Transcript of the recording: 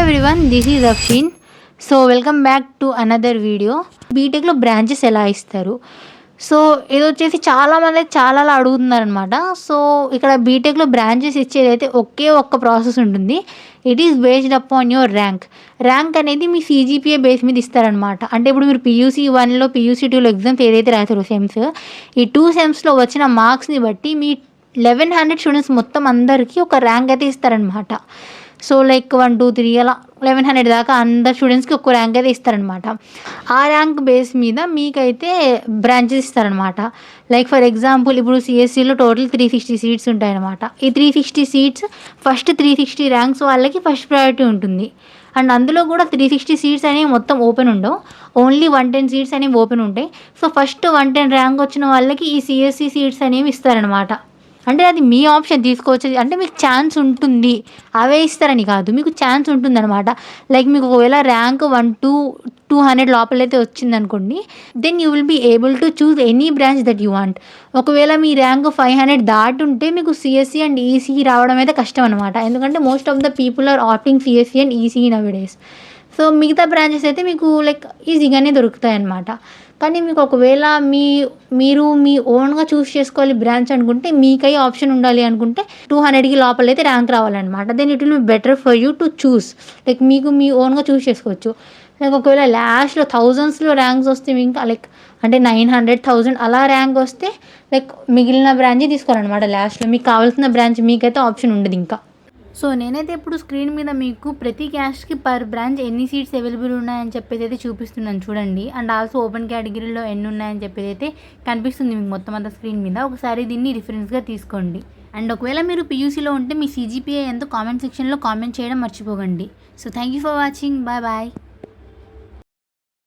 Everyone, this is Afsheen. So welcome back to another video. బీటెక్లో branches ఎలా ఇస్తారు? So ఇది వచ్చేసి చాలామంది చాలా అడుగుతున్నారనమాట. సో ఇక్కడ బీటెక్లో బ్రాంచెస్ ఇచ్చేది అయితే ఒకే ఒక్క ప్రాసెస్ ఉంటుంది. It is based upon your rank అనేది మీ CGPA బేస్ మీద ఇస్తారనమాట. అంటే ఇప్పుడు మీరు PUC 1లో PUC 2లో ఎగ్జామ్స్ ఏదైతే రాశారో సెమ్స్, ఈ 2 సెమ్స్లో వచ్చిన మార్క్స్ని బట్టి మీ 1100 స్టూడెంట్స్ మొత్తం అందరికీ ఒక ర్యాంక్ అయితే ఇస్తారనమాట. సో లైక్ 1, 2, 3 అలా 1100 దాకా అందరు స్టూడెంట్స్కి ఒక్క ర్యాంక్ అయితే ఇస్తారనమాట. ఆ ర్యాంక్ బేస్ మీద మీకైతే బ్రాంచెస్ ఇస్తారనమాట. లైక్ ఫర్ ఎగ్జాంపుల్ ఇప్పుడు CSCలో టోటల్ 360 సీట్స్ ఉంటాయన్నమాట. ఈ 360 సీట్స్ ఫస్ట్ 360 ర్యాంక్స్ వాళ్ళకి ఫస్ట్ ప్రయారిటీ ఉంటుంది. అండ్ అందులో కూడా 360 సీట్స్ అనేవి మొత్తం ఓపెన్ ఉండవు, ఓన్లీ 110 సీట్స్ అనేవి ఓపెన్ ఉంటాయి. సో ఫస్ట్ 110 ర్యాంక్ వచ్చిన వాళ్ళకి ఈ CSC సీట్స్ అనేవి ఇస్తారనమాట. అంటే అది మీ ఆప్షన్, తీసుకోవచ్చు. అంటే మీకు ఛాన్స్ ఉంటుంది, అవే ఇస్తారని కాదు, మీకు ఛాన్స్ ఉంటుందన్నమాట. లైక్ మీకు ఒకవేళ ర్యాంక్ 200 లోపలైతే వచ్చిందనుకోండి, then you will be able to choose any branch that you want. ఒకవేళ మీ ర్యాంక్ 500 దాటుంటే మీకు CSC అండ్ ECE రావడం అయితే కష్టం అనమాట. ఎందుకంటే most of the people are opting CSC and ECE nowadays. So మిగతా బ్రాంచెస్ అయితే మీకు లైక్ ఈజీగానే దొరుకుతాయి అన్నమాట. కానీ మీకు ఒకవేళ మీరు మీ ఓన్గా చూస్ చేసుకోవాలి బ్రాంచ్ అనుకుంటే, మీకై ఆప్షన్ ఉండాలి అనుకుంటే 200కి లోపలైతే ర్యాంక్ రావాలన్నమాట. Then it will be better for you to choose. Like మీకు మీ ఓన్గా చూస్ చేసుకోవచ్చు. లైక్ ఒకవేళ లాస్ట్లో థౌజండ్స్లో ర్యాంక్స్ వస్తే ఇంకా లైక్ అంటే 900, 1000 అలా ర్యాంక్ వస్తే లైక్ మిగిలిన బ్రాంచ్ తీసుకోవాలన్నమాట. లాస్ట్లో మీకు కావాల్సిన బ్రాంచ్ మీకైతే ఆప్షన్ ఉండదు ఇంకా. సో నేనైతే ఇప్పుడు స్క్రీన్ మీద మీకు ప్రతి క్యాస్ట్కి పర్ బ్రాంచ్ ఎన్ని సీట్స్ అవైలబుల్ ఉన్నాయని చెప్పేది అయితే చూపిస్తున్నాను చూడండి. అండ్ ఆల్సో ఓపెన్ కేటగిరీలో ఎన్ని ఉన్నాయని చెప్పేది అయితే కనిపిస్తుంది మీకు మొత్తం అంతా స్క్రీన్ మీద. ఒకసారి దీన్ని రిఫరెన్స్గా తీసుకోండి. అండ్ ఒకవేళ మీరు PUCలో ఉంటే మీ CGPA ఎంతో కామెంట్ సెక్షన్లో కామెంట్ చేయడం మర్చిపోకండి. So thank you for watching. Bye bye.